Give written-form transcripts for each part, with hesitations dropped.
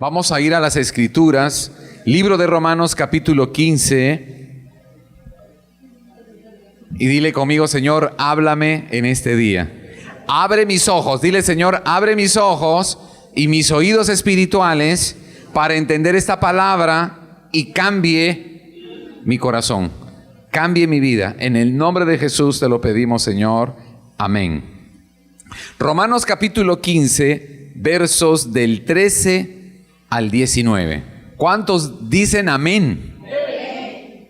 Vamos a ir a las Escrituras, libro de Romanos capítulo 15. Y dile conmigo: Señor, háblame en este día. Abre mis ojos, dile: Señor, abre mis ojos y mis oídos espirituales para entender esta palabra y cambie mi corazón, cambie mi vida. En el nombre de Jesús te lo pedimos, Señor. Amén. Romanos capítulo 15, versos del 13 al 19. ¿Cuántos dicen amén? Amén.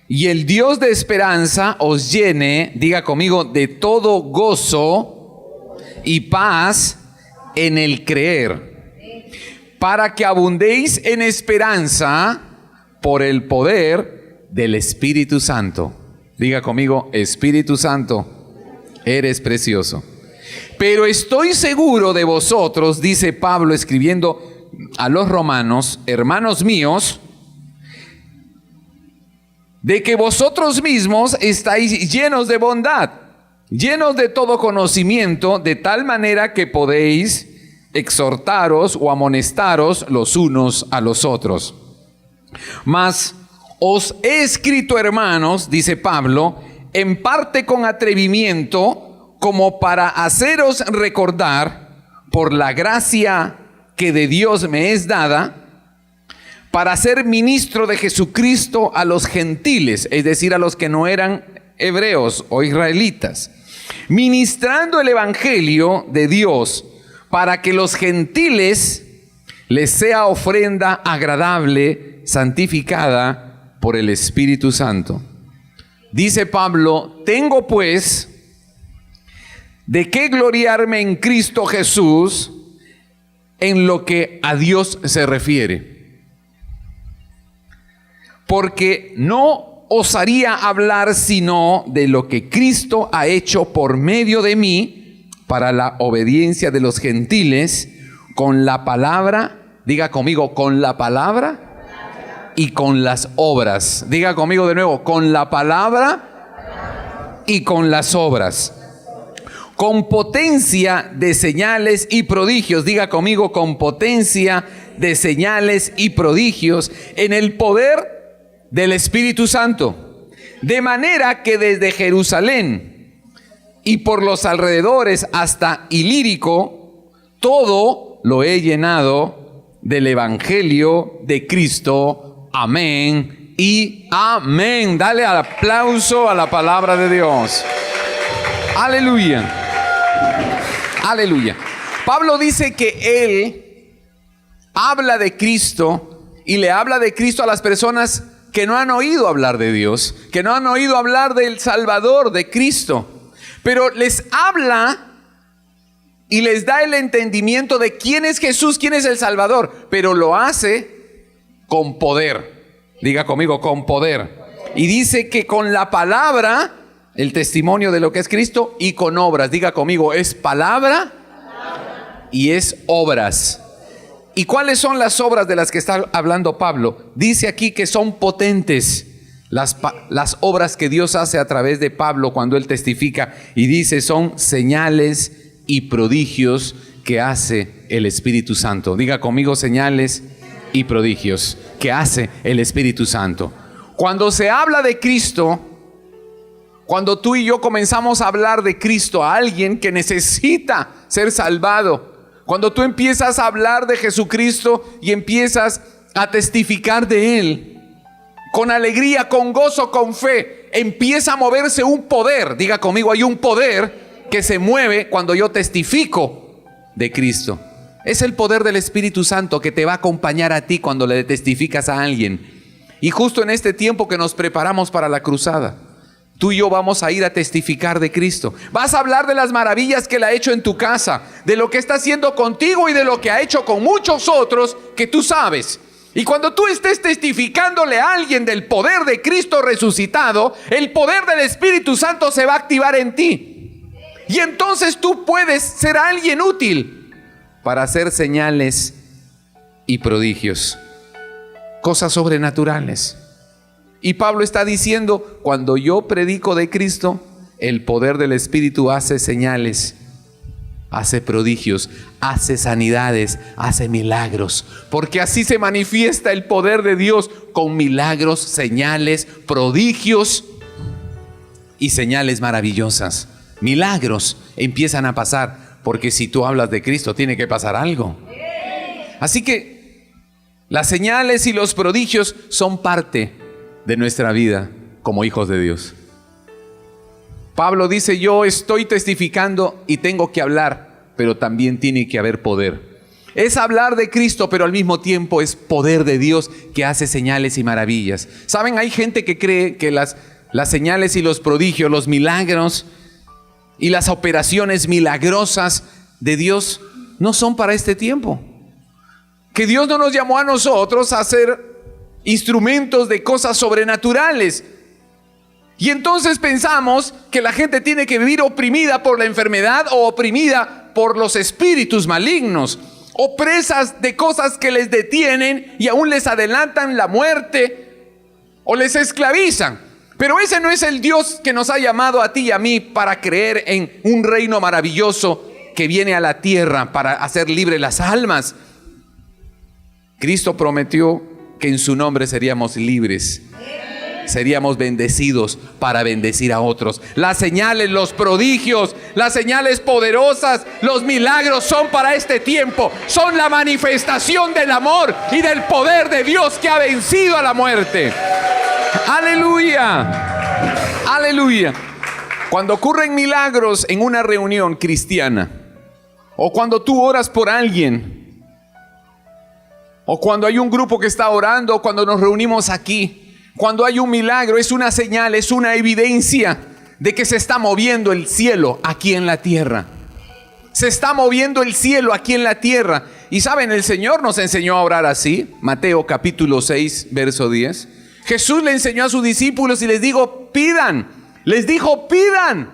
Y el Dios de esperanza os llene, diga conmigo, de todo gozo y paz en el creer, para que abundéis en esperanza por el poder del Espíritu Santo. Diga conmigo: Espíritu Santo, eres precioso. Pero estoy seguro de vosotros, dice Pablo escribiendo a los romanos, hermanos míos, de que vosotros mismos estáis llenos de bondad, llenos de todo conocimiento, de tal manera que podéis exhortaros o amonestaros los unos a los otros. Mas os he escrito, hermanos, dice Pablo, en parte con atrevimiento, como para haceros recordar, por la gracia que de Dios me es dada, para ser ministro de Jesucristo a los gentiles, es decir, a los que no eran hebreos o israelitas, ministrando el evangelio de Dios, para que los gentiles les sea ofrenda agradable, santificada por el Espíritu Santo. Dice Pablo: tengo pues de qué gloriarme en Cristo Jesús en lo que a Dios se refiere. Porque no osaría hablar sino de lo que Cristo ha hecho por medio de mí para la obediencia de los gentiles, con la palabra, diga conmigo, con la palabra y con las obras. Diga conmigo de nuevo: con la palabra y con las obras. Con potencia de señales y prodigios. Diga conmigo: con potencia de señales y prodigios en el poder del Espíritu Santo, de manera que desde Jerusalén y por los alrededores hasta Ilírico, todo lo he llenado del Evangelio de Cristo. Amén y amén. Dale aplauso a la palabra de Dios. Aleluya. Aleluya. Pablo dice que él habla de Cristo y le habla de Cristo a las personas que no han oído hablar de Dios, que no han oído hablar del Salvador, de Cristo, pero les habla y les da el entendimiento de quién es Jesús, quién es el Salvador, pero lo hace con poder. Diga conmigo: con poder. Y dice que con la palabra, el testimonio de lo que es Cristo, y con obras. Diga conmigo: es palabra y es obras. ¿Y cuáles son las obras de las que está hablando Pablo? Dice aquí que son potentes las obras que Dios hace a través de Pablo cuando él testifica, y dice: son señales y prodigios que hace el Espíritu Santo. Diga conmigo: señales y prodigios que hace el Espíritu Santo. Cuando se habla de Cristo, cuando tú y yo comenzamos a hablar de Cristo a alguien que necesita ser salvado, cuando tú empiezas a hablar de Jesucristo y empiezas a testificar de Él, con alegría, con gozo, con fe, empieza a moverse un poder. Diga conmigo: hay un poder que se mueve cuando yo testifico de Cristo. Es el poder del Espíritu Santo que te va a acompañar a ti cuando le testificas a alguien. Y justo en este tiempo que nos preparamos para la cruzada, tú y yo vamos a ir a testificar de Cristo. Vas a hablar de las maravillas que Él ha hecho en tu casa, de lo que está haciendo contigo y de lo que ha hecho con muchos otros que tú sabes. Y cuando tú estés testificándole a alguien del poder de Cristo resucitado, el poder del Espíritu Santo se va a activar en ti. Y entonces tú puedes ser alguien útil para hacer señales y prodigios, cosas sobrenaturales. Y Pablo está diciendo: cuando yo predico de Cristo, el poder del Espíritu hace señales, hace prodigios, hace sanidades, hace milagros. Porque así se manifiesta el poder de Dios, con milagros, señales, prodigios y señales maravillosas. Milagros empiezan a pasar, porque si tú hablas de Cristo tiene que pasar algo. Así que las señales y los prodigios son parte de nuestra vida como hijos de Dios. Pablo dice: yo estoy testificando y tengo que hablar, pero también tiene que haber poder. Es hablar de Cristo, pero al mismo tiempo es poder de Dios que hace señales y maravillas. ¿Saben? Hay gente que cree que las señales y los prodigios, los milagros y las operaciones milagrosas de Dios no son para este tiempo. Que Dios no nos llamó a nosotros a ser instrumentos de cosas sobrenaturales. Y entonces pensamos que la gente tiene que vivir oprimida por la enfermedad o oprimida por los espíritus malignos, o presas de cosas que les detienen y aún les adelantan la muerte o les esclavizan. Pero ese no es el Dios que nos ha llamado a ti y a mí para creer en un reino maravilloso que viene a la tierra para hacer libre las almas. Cristo prometió que en su nombre seríamos libres, seríamos bendecidos para bendecir a otros. Las señales, los prodigios, las señales poderosas, los milagros son para este tiempo. Son la manifestación del amor y del poder de Dios que ha vencido a la muerte. ¡Aleluya! ¡Aleluya! Cuando ocurren milagros en una reunión cristiana, o cuando tú oras por alguien, o cuando hay un grupo que está orando, o cuando nos reunimos aquí, cuando hay un milagro, es una señal, es una evidencia de que se está moviendo el cielo aquí en la tierra. Se está moviendo el cielo aquí en la tierra. Y saben, el Señor nos enseñó a orar así. Mateo capítulo 6, verso 10. Jesús le enseñó a sus discípulos y les dijo: pidan. Les dijo: pidan.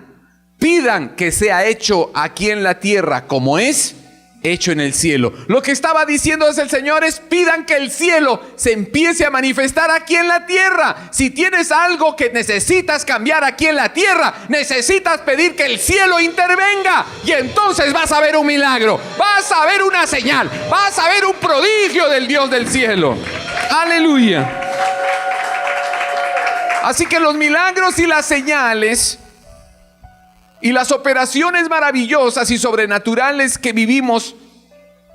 Pidan que sea hecho aquí en la tierra como es hecho en el cielo. Lo que estaba diciendo es el Señor es: pidan que el cielo se empiece a manifestar aquí en la tierra. Si tienes algo que necesitas cambiar aquí en la tierra, necesitas pedir que el cielo intervenga, y entonces vas a ver un milagro, vas a ver una señal, vas a ver un prodigio del Dios del cielo. Aleluya. Así que los milagros y las señales y las operaciones maravillosas y sobrenaturales que vivimos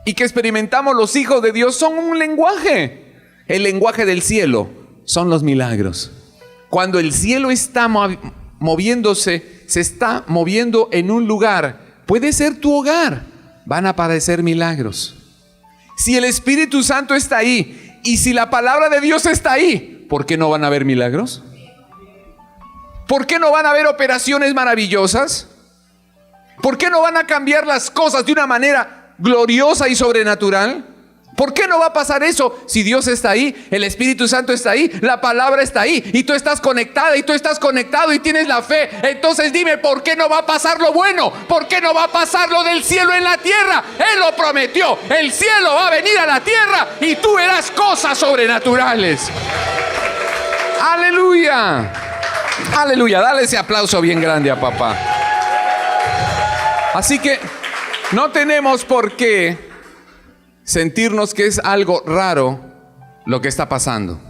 y que experimentamos los hijos de Dios son un lenguaje. El lenguaje del cielo son los milagros. Cuando el cielo está moviéndose, se está moviendo en un lugar, puede ser tu hogar, van a aparecer milagros. Si el Espíritu Santo está ahí y si la palabra de Dios está ahí, ¿por qué no van a haber milagros? ¿Por qué no van a haber operaciones maravillosas? ¿Por qué no van a cambiar las cosas de una manera gloriosa y sobrenatural? ¿Por qué no va a pasar eso si Dios está ahí, el Espíritu Santo está ahí, la palabra está ahí y tú estás conectada y tú estás conectado y tienes la fe? Entonces dime, ¿por qué no va a pasar lo bueno? ¿Por qué no va a pasar lo del cielo en la tierra? Él lo prometió, el cielo va a venir a la tierra y tú verás cosas sobrenaturales. ¡Aleluya! Aleluya, dale ese aplauso bien grande a papá. Así que no tenemos por qué sentirnos que es algo raro lo que está pasando.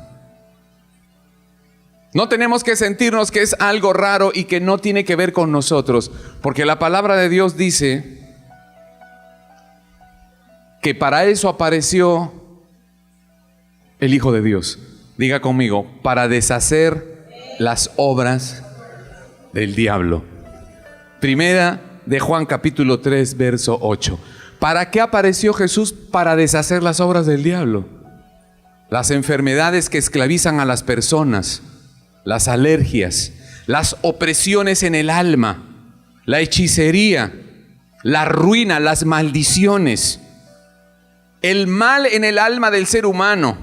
No tenemos que sentirnos que es algo raro y que no tiene que ver con nosotros, porque la palabra de Dios dice que para eso apareció el Hijo de Dios. Diga conmigo: para deshacer las obras del diablo. Primera de Juan capítulo 3 verso 8. ¿Para qué apareció Jesús? Para deshacer las obras del diablo. Las enfermedades que esclavizan a las personas, las alergias, las opresiones en el alma, la hechicería, la ruina, las maldiciones, el mal en el alma del ser humano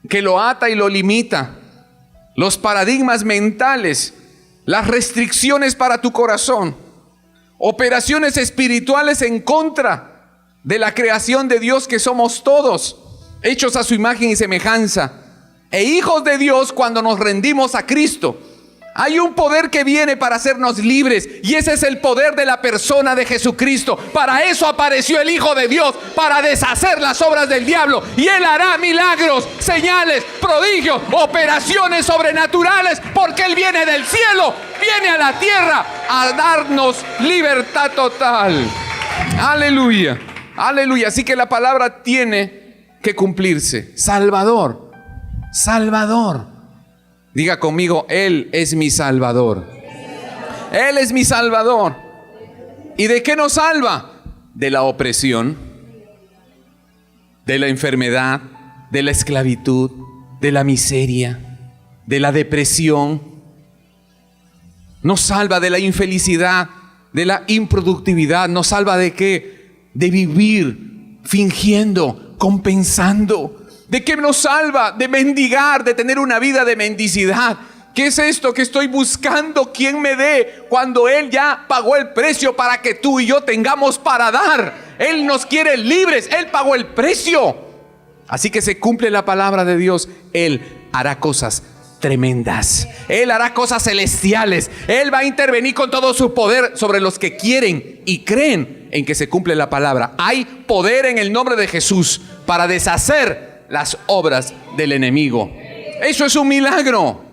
que lo ata y lo limita, los paradigmas mentales, las restricciones para tu corazón, operaciones espirituales en contra de la creación de Dios que somos todos, hechos a su imagen y semejanza, e hijos de Dios cuando nos rendimos a Cristo. Hay un poder que viene para hacernos libres, y ese es el poder de la persona de Jesucristo. Para eso apareció el Hijo de Dios, para deshacer las obras del diablo. Y Él hará milagros, señales, prodigios, operaciones sobrenaturales, porque Él viene del cielo, viene a la tierra a darnos libertad total. Aleluya, aleluya. Así que la palabra tiene que cumplirse. Salvador, Salvador. Diga conmigo, Él es mi Salvador. Él es mi Salvador. ¿Y de qué nos salva? De la opresión, de la enfermedad, de la esclavitud, de la miseria, de la depresión. Nos salva de la infelicidad, de la improductividad. Nos salva de qué? De vivir fingiendo, compensando. ¿De qué nos salva? De mendigar, de tener una vida de mendicidad. ¿Qué es esto? Que estoy buscando quien me dé cuando Él ya pagó el precio para que tú y yo tengamos para dar. Él nos quiere libres, Él pagó el precio. Así que se cumple la palabra de Dios. Él hará cosas tremendas. Él hará cosas celestiales. Él va a intervenir con todo su poder sobre los que quieren y creen en que se cumple la palabra. Hay poder en el nombre de Jesús para deshacer las obras del enemigo. Eso es un milagro.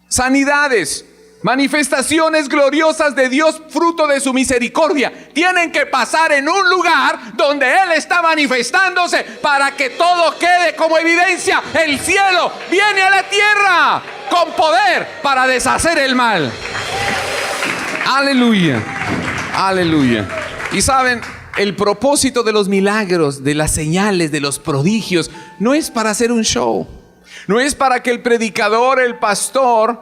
Sanidades, manifestaciones gloriosas de Dios, fruto de su misericordia, tienen que pasar en un lugar donde Él está manifestándose para que todo quede como evidencia. El cielo viene a la tierra con poder para deshacer el mal. Aleluya, aleluya. Y saben, el propósito de los milagros, de las señales, de los prodigios, no es para hacer un show. No es para que el predicador, el pastor,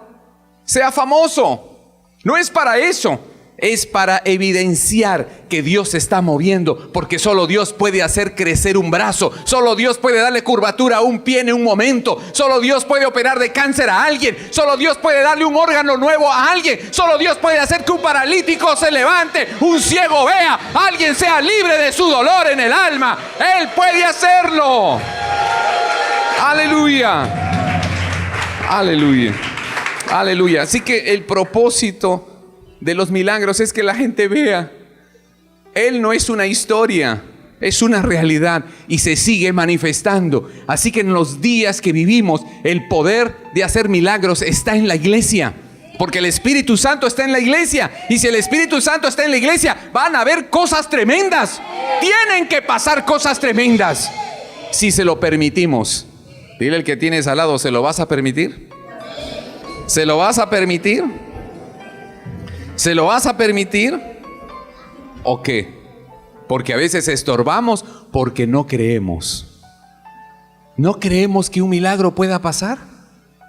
sea famoso. No es para eso. Es para evidenciar que Dios se está moviendo, porque solo Dios puede hacer crecer un brazo, solo Dios puede darle curvatura a un pie en un momento, solo Dios puede operar de cáncer a alguien, solo Dios puede darle un órgano nuevo a alguien, solo Dios puede hacer que un paralítico se levante, un ciego vea, alguien sea libre de su dolor en el alma. Él puede hacerlo. Aleluya, aleluya, aleluya. Así que el propósito de los milagros es que la gente vea, Él no es una historia, es una realidad y se sigue manifestando. Así que en los días que vivimos, el poder de hacer milagros está en la iglesia, porque el Espíritu Santo está en la iglesia. Y si el Espíritu Santo está en la iglesia, van a haber cosas tremendas. Tienen que pasar cosas tremendas si se lo permitimos. Dile al que tienes al lado, ¿se lo vas a permitir? ¿Se lo vas a permitir? ¿Se lo vas a permitir? ¿O qué? Porque a veces estorbamos porque no creemos. ¿No creemos que un milagro pueda pasar?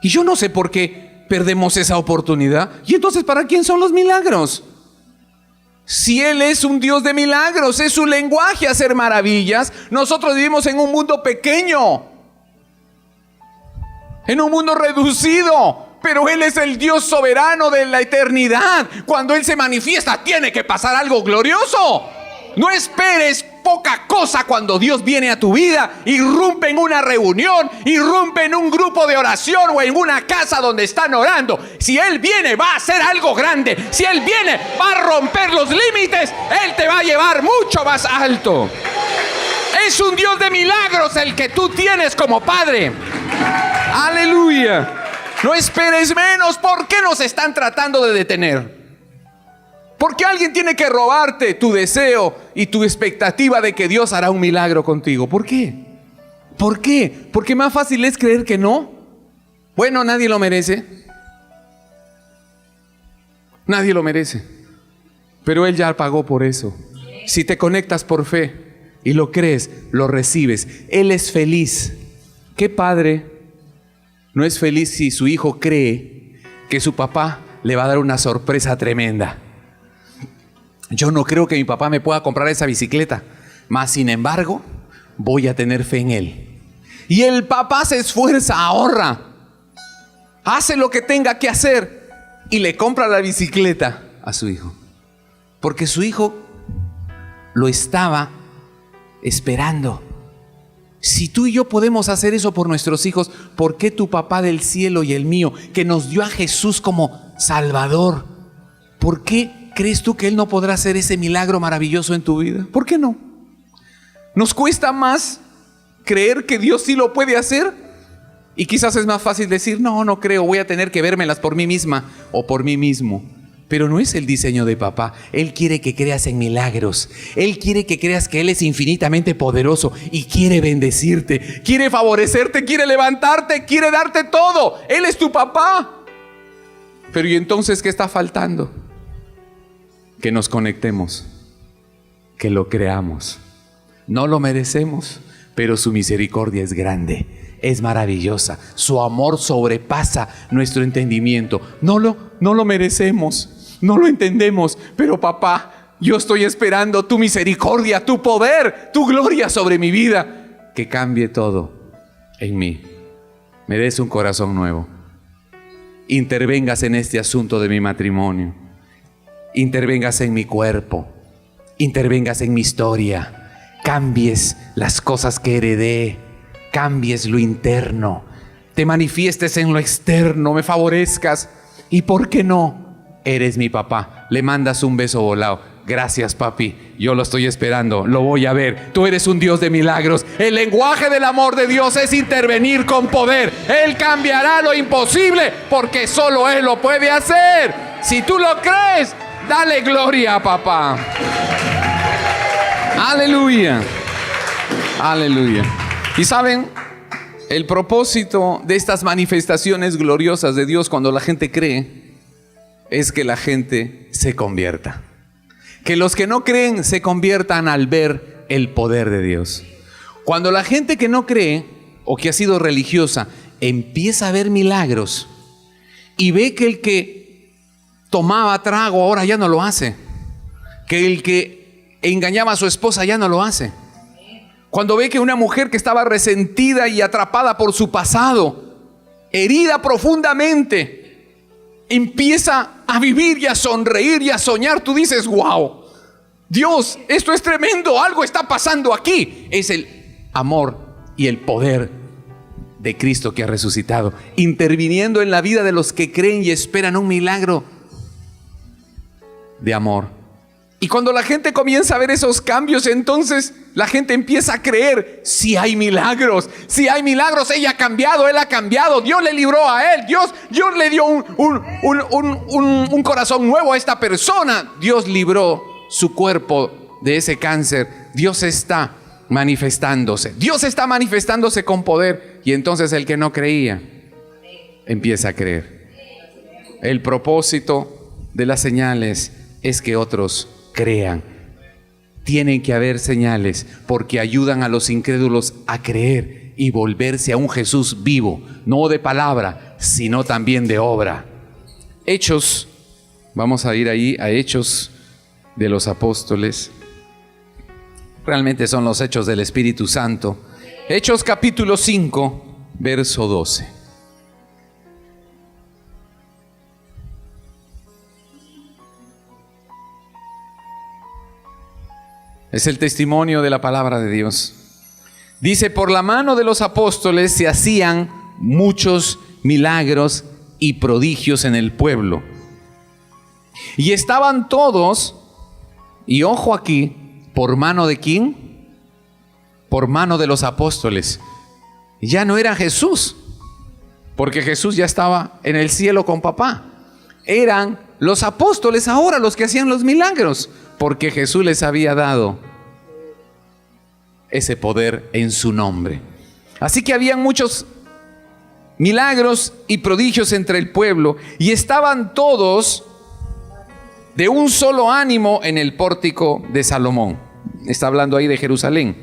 Y yo no sé por qué perdemos esa oportunidad. ¿Y entonces para quién son los milagros? Si Él es un Dios de milagros, es su lenguaje hacer maravillas. Nosotros vivimos en un mundo pequeño, en un mundo reducido. Pero Él es el Dios soberano de la eternidad. Cuando Él se manifiesta, tiene que pasar algo glorioso. No esperes poca cosa cuando Dios viene a tu vida. Irrumpe en una reunión, irrumpe en un grupo de oración o en una casa donde están orando. Si Él viene, va a hacer algo grande. Si Él viene, va a romper los límites. Él te va a llevar mucho más alto. Es un Dios de milagros el que tú tienes como Padre. Aleluya. No esperes menos. ¿Por qué nos están tratando de detener? ¿Por qué alguien tiene que robarte tu deseo y tu expectativa de que Dios hará un milagro contigo? ¿Por qué? ¿Por qué? Porque más fácil es creer que no. Bueno, nadie lo merece. Nadie lo merece. Pero Él ya pagó por eso. Si te conectas por fe y lo crees, lo recibes. Él es feliz. ¿Qué padre no es feliz si su hijo cree que su papá le va a dar una sorpresa tremenda? Yo no creo que mi papá me pueda comprar esa bicicleta, mas sin embargo voy a tener fe en él. Y el papá se esfuerza, ahorra, hace lo que tenga que hacer y le compra la bicicleta a su hijo, porque su hijo lo estaba esperando. Si tú y yo podemos hacer eso por nuestros hijos, ¿por qué tu papá del cielo y el mío, que nos dio a Jesús como Salvador, por qué crees tú que Él no podrá hacer ese milagro maravilloso en tu vida? ¿Por qué no? ¿Nos cuesta más creer que Dios sí lo puede hacer? Y quizás es más fácil decir, no creo, voy a tener que vérmelas por mí misma o por mí mismo. Pero no es el diseño de papá. Él quiere que creas en milagros. Él quiere que creas que Él es infinitamente poderoso y quiere bendecirte, quiere favorecerte, quiere levantarte, quiere darte todo. Él es tu papá. Pero ¿y entonces qué está faltando? Que nos conectemos, que lo creamos. No lo merecemos, pero su misericordia es grande, es maravillosa. Su amor sobrepasa nuestro entendimiento. No lo merecemos, no lo entendemos, pero papá, yo estoy esperando tu misericordia, tu poder, tu gloria sobre mi vida, que cambie todo en mí. Me des un corazón nuevo. Intervengas en este asunto de mi matrimonio. Intervengas en mi cuerpo. Intervengas en mi historia. Cambies las cosas que heredé. Cambies lo interno. Te manifiestes en lo externo. Me favorezcas. ¿Y por qué no? Eres mi papá. Le mandas un beso volado. Gracias, papi. Yo lo estoy esperando. Lo voy a ver. Tú eres un Dios de milagros. El lenguaje del amor de Dios es intervenir con poder. Él cambiará lo imposible porque solo Él lo puede hacer. Si tú lo crees, dale gloria a papá. Aleluya. Aleluya. Y saben, el propósito de estas manifestaciones gloriosas de Dios cuando la gente cree es que la gente se convierta. Que los que no creen se conviertan al ver el poder de Dios. Cuando la gente que no cree o que ha sido religiosa empieza a ver milagros y ve que el que tomaba trago ahora ya no lo hace, que el que engañaba a su esposa ya no lo hace, cuando ve que una mujer que estaba resentida y atrapada por su pasado, herida profundamente, empieza a vivir y a sonreír y a soñar, tú dices, wow, Dios, esto es tremendo, algo está pasando aquí. Es el amor y el poder de Cristo que ha resucitado, interviniendo en la vida de los que creen y esperan un milagro de amor. Y cuando la gente comienza a ver esos cambios, entonces la gente empieza a creer, si hay milagros, ella ha cambiado, él ha cambiado, Dios le libró a él, Dios le dio un corazón nuevo a esta persona, Dios libró su cuerpo de ese cáncer, Dios está manifestándose con poder, y entonces el que no creía empieza a creer. El propósito de las señales es que otros crean. Tienen que haber señales porque ayudan a los incrédulos a creer y volverse a un Jesús vivo, no de palabra, sino también de obra. Hechos, vamos a ir ahí a Hechos de los Apóstoles. Realmente son los hechos del Espíritu Santo. Hechos capítulo 5, verso 12. Es el testimonio de la palabra de Dios. Dice, por la mano de los apóstoles se hacían muchos milagros y prodigios en el pueblo. Y estaban todos, y ojo aquí, ¿por mano de quién? Por mano de los apóstoles. Ya no era Jesús, porque Jesús ya estaba en el cielo con papá. Eran los apóstoles ahora los que hacían los milagros, porque Jesús les había dado ese poder en su nombre. Así que habían muchos milagros y prodigios entre el pueblo, y estaban todos de un solo ánimo en el pórtico de Salomón. Está hablando ahí de Jerusalén.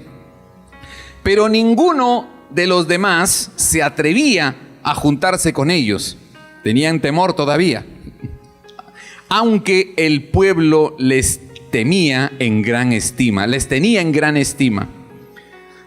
Pero ninguno de los demás se atrevía a juntarse con ellos. Tenían temor todavía, aunque el pueblo les tenía en gran estima.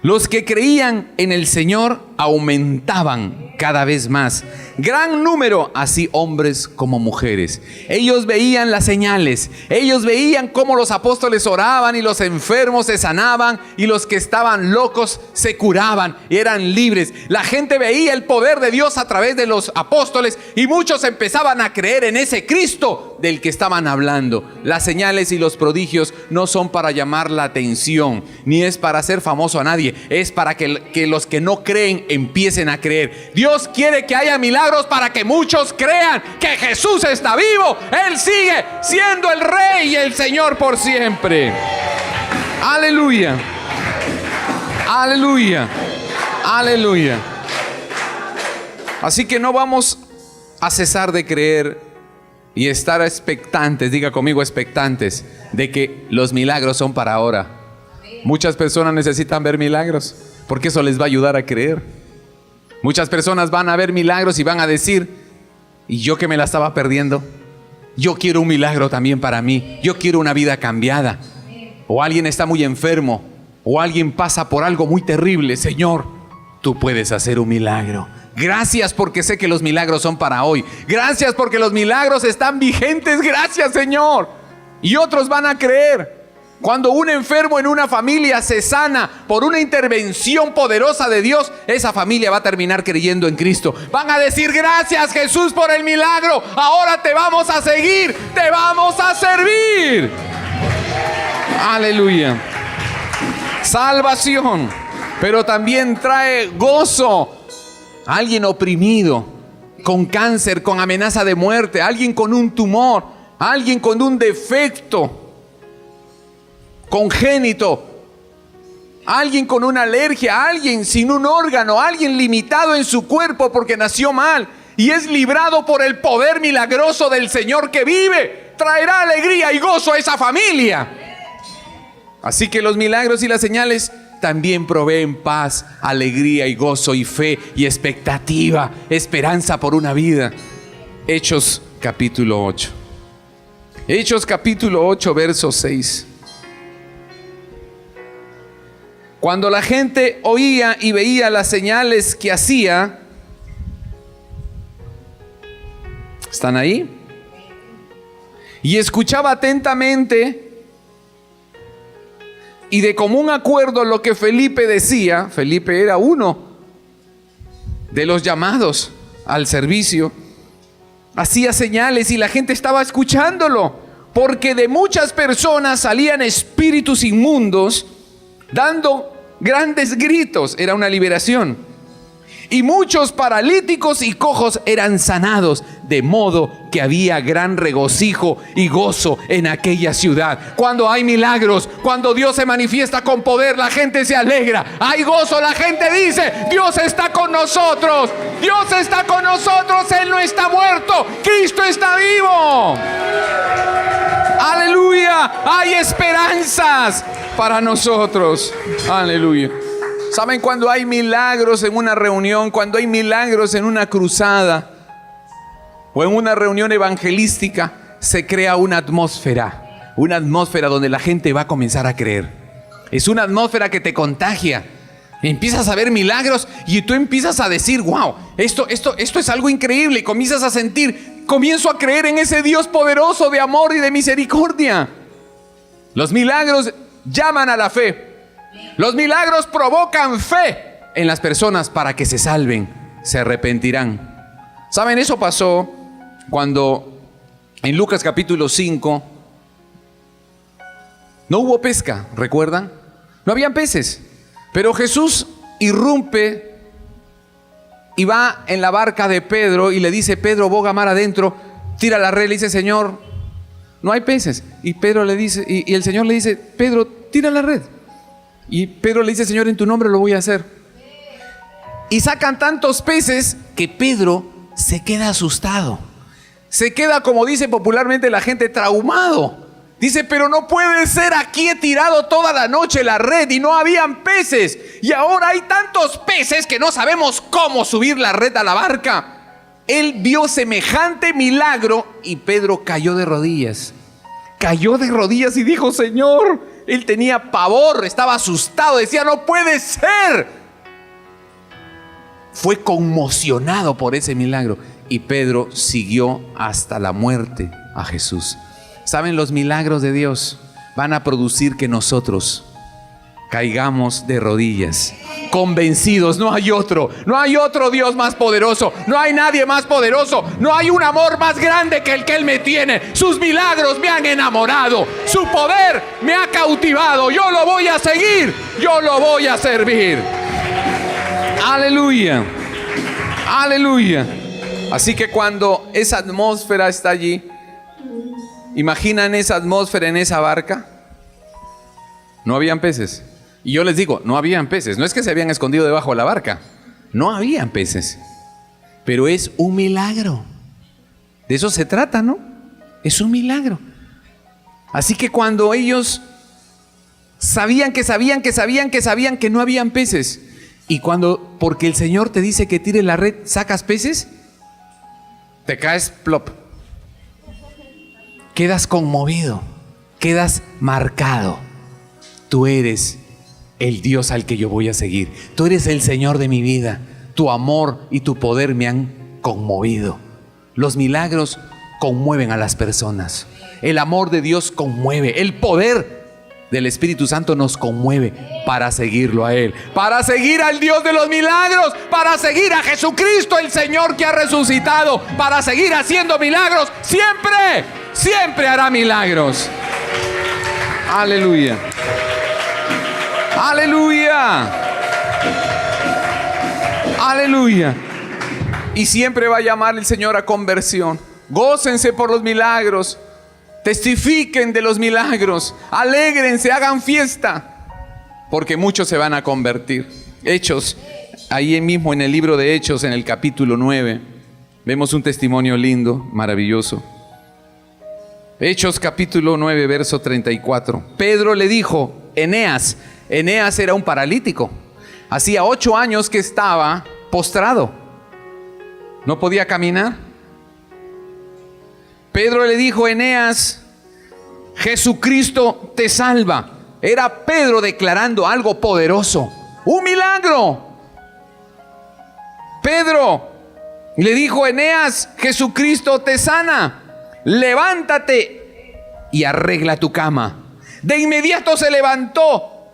Los que creían en el Señor aumentaban cada vez más. Gran número, así hombres como mujeres. Ellos veían las señales, ellos veían cómo los apóstoles oraban y los enfermos se sanaban y los que estaban locos se curaban y eran libres. La gente veía el poder de Dios a través de los apóstoles y muchos empezaban a creer en ese Cristo del que estaban hablando. Las señales y los prodigios no son para llamar la atención, ni es para hacer famoso a nadie, es para que los que no creen empiecen a creer. Dios quiere que haya milagros para que muchos crean que Jesús está vivo. Él sigue siendo el Rey y el Señor por siempre. Aleluya. Aleluya. Aleluya. Así que no vamos a cesar de creer y estar expectantes, diga conmigo expectantes, de que los milagros son para ahora. Muchas personas necesitan ver milagros porque eso les va a ayudar a creer. Muchas personas van a ver milagros y van a decir: ¿y yo que me la estaba perdiendo? Yo quiero un milagro también para mí. Yo quiero una vida cambiada. O alguien está muy enfermo, o alguien pasa por algo muy terrible. Señor, tú puedes hacer un milagro. Gracias porque sé que los milagros son para hoy. Gracias porque los milagros están vigentes. Gracias, Señor. Y otros van a creer. Cuando un enfermo en una familia se sana por una intervención poderosa de Dios, esa familia va a terminar creyendo en Cristo. Van a decir: gracias, Jesús, por el milagro. Ahora te vamos a seguir, te vamos a servir. Aleluya. Salvación, pero también trae gozo. Alguien oprimido, con cáncer, con amenaza de muerte, alguien con un tumor, alguien con un defecto congénito, alguien con una alergia, alguien sin un órgano, alguien limitado en su cuerpo porque nació mal y es librado por el poder milagroso del Señor que vive. Traerá alegría y gozo a esa familia. Así que los milagros y las señales también proveen paz, alegría y gozo y fe y expectativa, esperanza por una vida. Hechos capítulo 8. Hechos capítulo 8, verso 6. Cuando la gente oía y veía las señales que hacía, ¿están ahí? Y escuchaba atentamente y de común acuerdo lo que Felipe decía. Felipe era uno de los llamados al servicio. Hacía señales y la gente estaba escuchándolo, porque de muchas personas salían espíritus inmundos dando grandes gritos. Era una liberación. Y muchos paralíticos y cojos eran sanados, de modo que había gran regocijo y gozo en aquella ciudad. Cuando hay milagros, cuando Dios se manifiesta con poder, la gente se alegra. Hay gozo, la gente dice: Dios está con nosotros, Dios está con nosotros, Él no está muerto, Cristo está vivo. Aleluya, hay esperanzas para nosotros. Aleluya. ¿Saben? Cuando hay milagros en una reunión, cuando hay milagros en una cruzada o en una reunión evangelística, se crea una atmósfera donde la gente va a comenzar a creer. Es una atmósfera que te contagia. Empiezas a ver milagros y tú empiezas a decir: wow, esto es algo increíble. Y comienzas a sentir: comienzo a creer en ese Dios poderoso de amor y de misericordia. Los milagros llaman a la fe. Los milagros provocan fe en las personas para que se salven, se arrepentirán. ¿Saben? Eso pasó cuando en Lucas capítulo 5 no hubo pesca, ¿recuerdan? No habían peces, pero Jesús irrumpe y va en la barca de Pedro y le dice: Pedro, boga mar adentro, tira la red. Le dice: Señor, no hay peces. Y Pedro le dice, y el Señor le dice: Pedro, tira la red. Y Pedro le dice: Señor, en tu nombre lo voy a hacer. Y sacan tantos peces que Pedro se queda asustado. Se queda, como dice popularmente la gente, traumado. Dice: pero no puede ser, aquí he tirado toda la noche la red y no habían peces. Y ahora hay tantos peces que no sabemos cómo subir la red a la barca. Él vio semejante milagro y Pedro cayó de rodillas. Cayó de rodillas y dijo: Señor. Él tenía pavor, estaba asustado, decía: no puede ser. fue conmocionado por ese milagro. Y Pedro siguió hasta la muerte a Jesús. ¿Saben? Los milagros de Dios van a producir que nosotros caigamos de rodillas, convencidos. No hay otro Dios más poderoso, no hay nadie más poderoso, no hay un amor más grande que el que Él me tiene. Sus milagros me han enamorado, su poder me ha cautivado. Yo lo voy a seguir, yo lo voy a servir. Aleluya, aleluya. Así que cuando esa atmósfera está allí, ¿imaginan esa atmósfera en esa barca? No habían peces. Y yo les digo, no habían peces. No es que se habían escondido debajo de la barca. No habían peces. Pero es un milagro. De eso se trata, ¿no? Es un milagro. Así que cuando ellos sabían que no habían peces, y cuando, porque el Señor te dice que tires la red, sacas peces, te caes plop. Quedas conmovido, quedas marcado. Tú eres el Dios al que yo voy a seguir. Tú eres el Señor de mi vida. Tu amor y tu poder me han conmovido. Los milagros conmueven a las personas. El amor de Dios conmueve. El poder del Espíritu Santo nos conmueve para seguirlo a Él, para seguir al Dios de los milagros, para seguir a Jesucristo, el Señor que ha resucitado, para seguir haciendo milagros. Siempre hará milagros. Aleluya. Aleluya. Aleluya. Y siempre va a llamar el Señor a conversión. Gócense por los milagros. Testifiquen de los milagros. Alégrense, hagan fiesta. Porque muchos se van a convertir. Hechos, ahí mismo en el libro de Hechos, en el capítulo 9, vemos un testimonio lindo, maravilloso. Hechos capítulo 9, verso 34. Pedro le dijo, Eneas era un paralítico. Hacía 8 años que estaba postrado. No podía caminar. Pedro le dijo, Eneas, Jesucristo te salva. Era Pedro declarando algo poderoso, un milagro. Pedro le dijo, Eneas, Jesucristo te sana. Levántate y arregla tu cama. De inmediato se levantó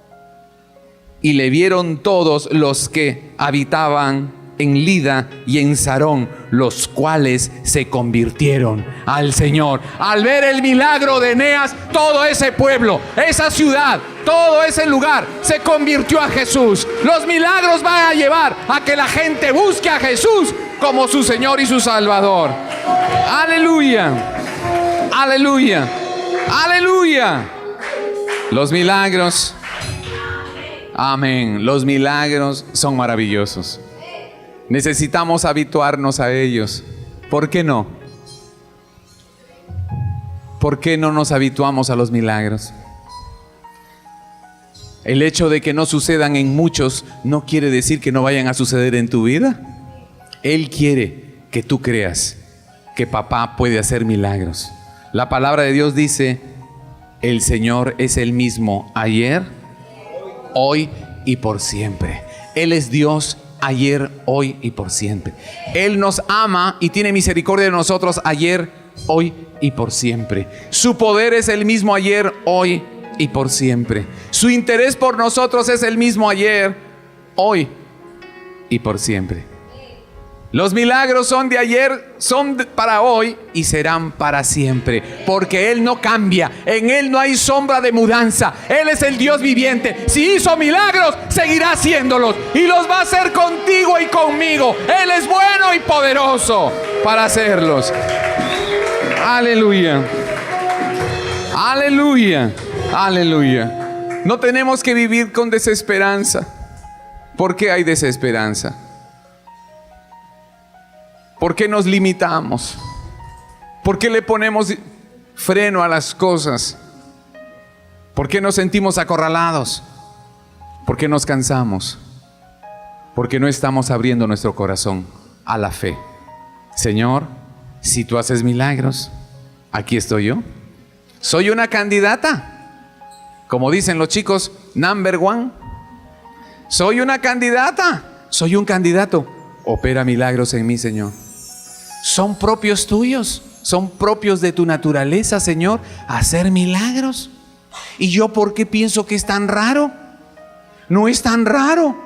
y le vieron todos los que habitaban en Lida y en Sarón, los cuales se convirtieron al Señor. Al ver el milagro de Eneas, todo ese pueblo, esa ciudad, todo ese lugar se convirtió a Jesús. Los milagros van a llevar a que la gente busque a Jesús como su Señor y su Salvador. Aleluya, aleluya, aleluya. Los milagros, amén, los milagros son maravillosos. Necesitamos habituarnos a ellos. ¿Por qué no? ¿Por qué no nos habituamos a los milagros? El hecho de que no sucedan en muchos no quiere decir que no vayan a suceder en tu vida. Él quiere que tú creas que papá puede hacer milagros. La palabra de Dios dice, el Señor es el mismo ayer, hoy y por siempre. Él es Dios ayer, hoy y por siempre. Él nos ama y tiene misericordia de nosotros ayer, hoy y por siempre. Su poder es el mismo ayer, hoy y por siempre. Su interés por nosotros es el mismo ayer, hoy y por siempre. Los milagros son de ayer, son para hoy y serán para siempre, porque Él no cambia, en Él no hay sombra de mudanza. Él es el Dios viviente. Si hizo milagros, seguirá haciéndolos y los va a hacer contigo y conmigo. Él es bueno y poderoso para hacerlos. Aleluya, aleluya, aleluya. No tenemos que vivir con desesperanza. ¿Por qué hay desesperanza? ¿Por qué nos limitamos? ¿Por qué le ponemos freno a las cosas? ¿Por qué nos sentimos acorralados? ¿Por qué nos cansamos? Porque no estamos abriendo nuestro corazón a la fe. Señor, si tú haces milagros, aquí estoy yo. Soy una candidata. Como dicen los chicos, number one. Soy una candidata. Soy un candidato. Opera milagros en mí, Señor. Son propios tuyos, son propios de tu naturaleza, Señor, hacer milagros. ¿Y yo por qué pienso que es tan raro? No es tan raro.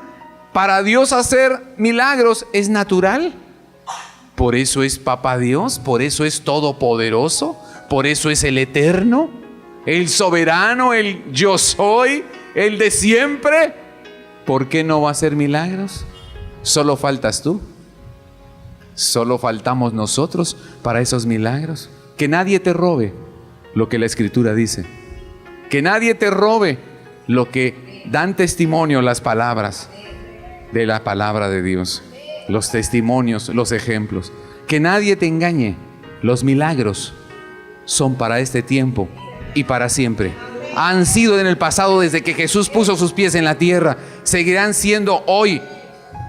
Para Dios hacer milagros es natural. Por eso es Papá Dios, por eso es todopoderoso, por eso es el eterno, el soberano, el yo soy, el de siempre. ¿Por qué no va a hacer milagros? Solo faltas tú. Solo faltamos nosotros para esos milagros. Que nadie te robe lo que la Escritura dice. Que nadie te robe lo que dan testimonio las palabras de la palabra de Dios. Los testimonios, los ejemplos. Que nadie te engañe. Los milagros son para este tiempo y para siempre. Han sido en el pasado desde que Jesús puso sus pies en la tierra. Seguirán siendo hoy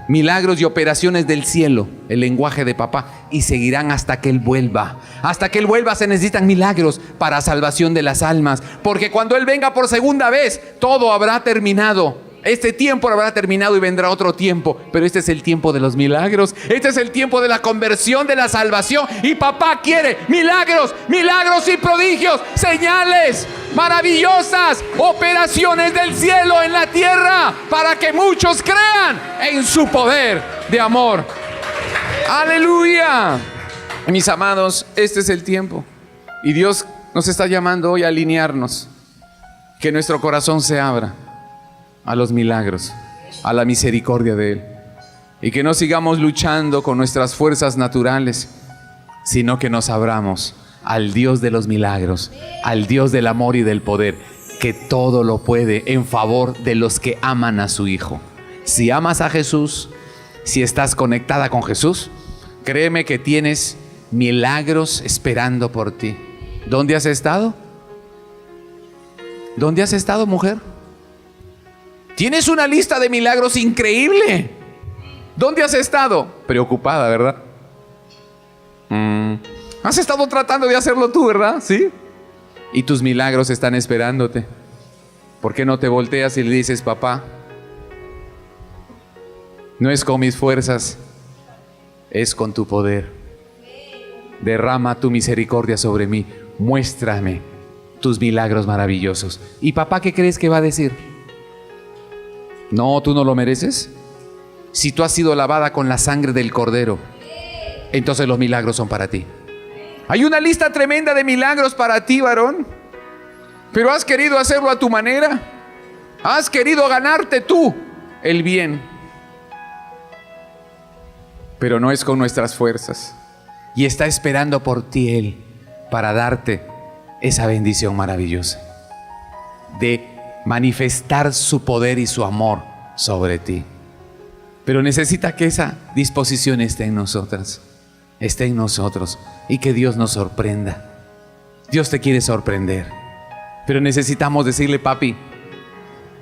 milagros y operaciones del cielo, el lenguaje de papá, y seguirán hasta que Él vuelva. Hasta que Él vuelva se necesitan milagros para salvación de las almas, porque cuando Él venga por segunda vez, todo habrá terminado. Este tiempo habrá terminado y vendrá otro tiempo, pero este es el tiempo de los milagros. Este es el tiempo de la conversión, de la salvación, y papá quiere milagros, milagros y prodigios, señales maravillosas, operaciones del cielo en la tierra, para que muchos crean en su poder de amor. ¡Aleluya! Mis amados, este es el tiempo, y Dios nos está llamando hoy a alinearnos, que nuestro corazón se abra a los milagros, a la misericordia de Él, y que no sigamos luchando con nuestras fuerzas naturales, sino que nos abramos al Dios de los milagros, al Dios del amor y del poder, que todo lo puede en favor de los que aman a su Hijo. Si amas a Jesús, si estás conectada con Jesús, créeme que tienes milagros esperando por ti. ¿Dónde has estado? ¿Dónde has estado, mujer? Tienes una lista de milagros increíble. ¿Dónde has estado? Preocupada, ¿verdad? Has estado tratando de hacerlo tú, ¿verdad? ¿Sí? Y tus milagros están esperándote. ¿Por qué no te volteas y le dices, papá, no es con mis fuerzas, es con tu poder? Derrama tu misericordia sobre mí. Muéstrame tus milagros maravillosos. ¿Y papá qué crees que va a decir? No, tú no lo mereces. Si tú has sido lavada con la sangre del Cordero, entonces los milagros son para ti. Hay una lista tremenda de milagros para ti, varón, pero has querido hacerlo a tu manera. Has querido ganarte tú el bien, pero no es con nuestras fuerzas. Y está esperando por ti Él para darte esa bendición maravillosa de manifestar su poder y su amor sobre ti. Pero necesita que esa disposición esté en nosotras, esté en nosotros, y que Dios nos sorprenda. Dios te quiere sorprender, pero necesitamos decirle, papi,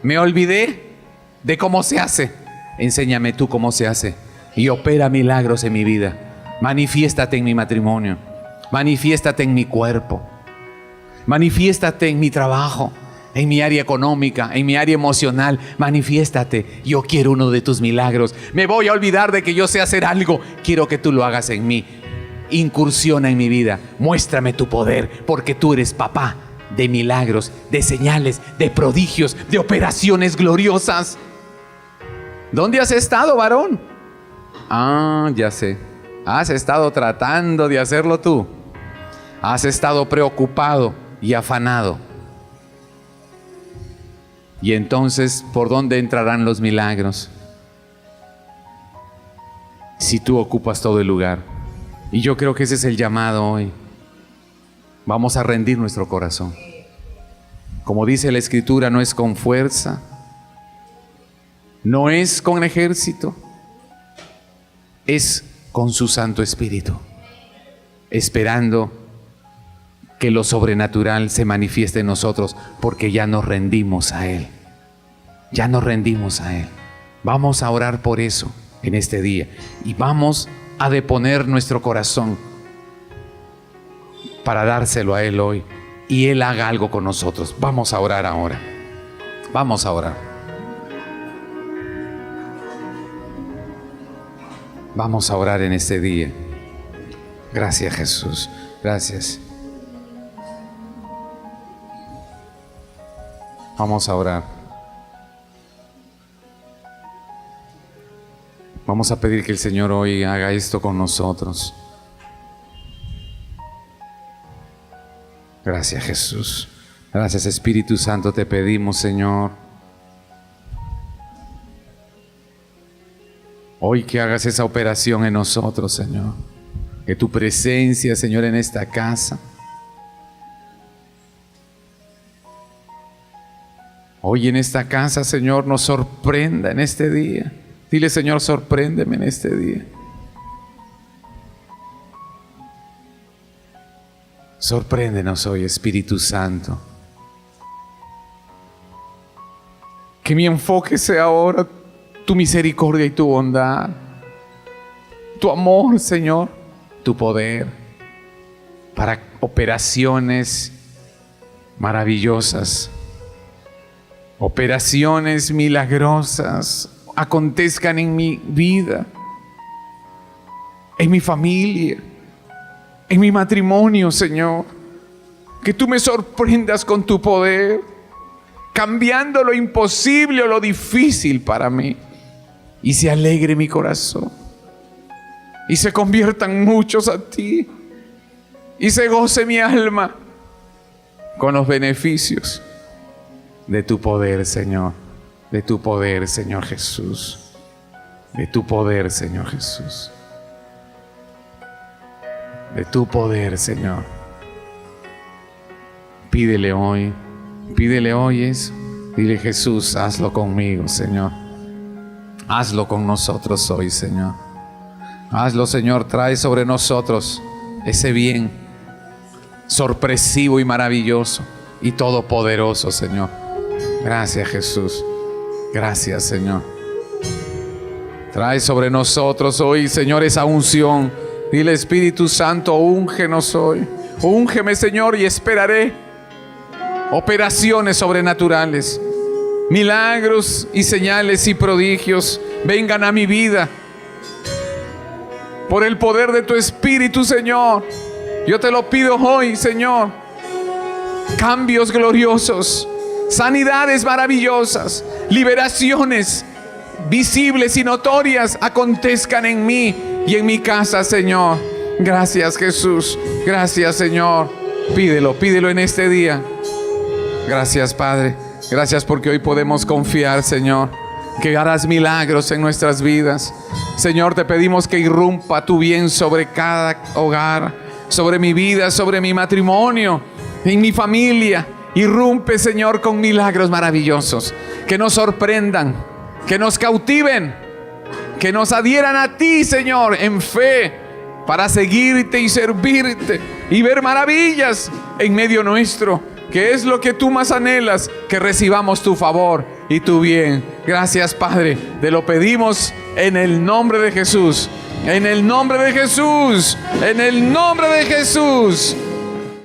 me olvidé de cómo se hace, enséñame tú cómo se hace, y opera milagros en mi vida. Manifiéstate en mi matrimonio, manifiéstate en mi cuerpo, manifiéstate en mi trabajo, en mi área económica, en mi área emocional. Manifiéstate. Yo quiero uno de tus milagros. Me voy a olvidar de que yo sé hacer algo. Quiero que tú lo hagas en mí. Incursiona en mi vida. Muéstrame tu poder, porque tú eres papá de milagros, de señales, de prodigios, de operaciones gloriosas. ¿Dónde has estado, varón? Ya sé. Has estado tratando de hacerlo tú. Has estado preocupado y afanado. Y entonces, ¿por dónde entrarán los milagros? Si tú ocupas todo el lugar. Y yo creo que ese es el llamado hoy. Vamos a rendir nuestro corazón. Como dice la Escritura, no es con fuerza, no es con ejército, es con su Santo Espíritu, esperando que lo sobrenatural se manifieste en nosotros, porque ya nos rendimos a Él. Ya nos rendimos a Él. Vamos a orar por eso en este día, y vamos a deponer nuestro corazón para dárselo a Él hoy, y Él haga algo con nosotros. Vamos a orar ahora. Vamos a orar. Vamos a orar en este día. Gracias, Jesús. Gracias. Vamos a orar. Vamos a pedir que el Señor hoy haga esto con nosotros. Gracias, Jesús. Gracias, Espíritu Santo, te pedimos, Señor, hoy que hagas esa operación en nosotros, Señor. Que tu presencia, Señor, en esta casa. Hoy en esta casa, Señor, nos sorprenda en este día. Dile, Señor, sorpréndeme en este día. Sorpréndenos hoy, Espíritu Santo. Que mi enfoque sea ahora tu misericordia y tu bondad, tu amor, Señor, tu poder para operaciones maravillosas, operaciones milagrosas acontezcan en mi vida, en mi familia, en mi matrimonio, Señor. Que tú me sorprendas con tu poder, cambiando lo imposible o lo difícil para mí, y se alegre mi corazón, y se conviertan muchos a ti, y se goce mi alma con los beneficios de tu poder, Señor. De tu poder, Señor Jesús. De tu poder, Señor Jesús. De tu poder, Señor. Pídele hoy eso. Dile, Jesús, hazlo conmigo, Señor. Hazlo con nosotros hoy, Señor. Hazlo, Señor. Trae sobre nosotros ese bien sorpresivo y maravilloso y todopoderoso, Señor. Gracias, Jesús. Gracias, Señor. Trae sobre nosotros hoy, Señor, esa unción. Dile, Espíritu Santo, úngenos hoy. Úngeme, Señor, y esperaré operaciones sobrenaturales, milagros y señales y prodigios vengan a mi vida por el poder de tu Espíritu, Señor. Yo te lo pido hoy, Señor. Cambios gloriosos, sanidades maravillosas, liberaciones visibles y notorias acontezcan en mí y en mi casa, Señor. Gracias, Jesús. Gracias, Señor. Pídelo en este día. Gracias, Padre. Gracias porque hoy podemos confiar, Señor, que harás milagros en nuestras vidas. Señor, te pedimos que irrumpa tu bien sobre cada hogar, sobre mi vida, sobre mi matrimonio, en mi familia. Irrumpe, Señor, con milagros maravillosos que nos sorprendan, que nos cautiven, que nos adhieran a ti, Señor, en fe, para seguirte y servirte y ver maravillas en medio nuestro, que es lo que tú más anhelas, que recibamos tu favor y tu bien. Gracias, Padre. Te lo pedimos en el nombre de Jesús. En el nombre de Jesús. En el nombre de Jesús.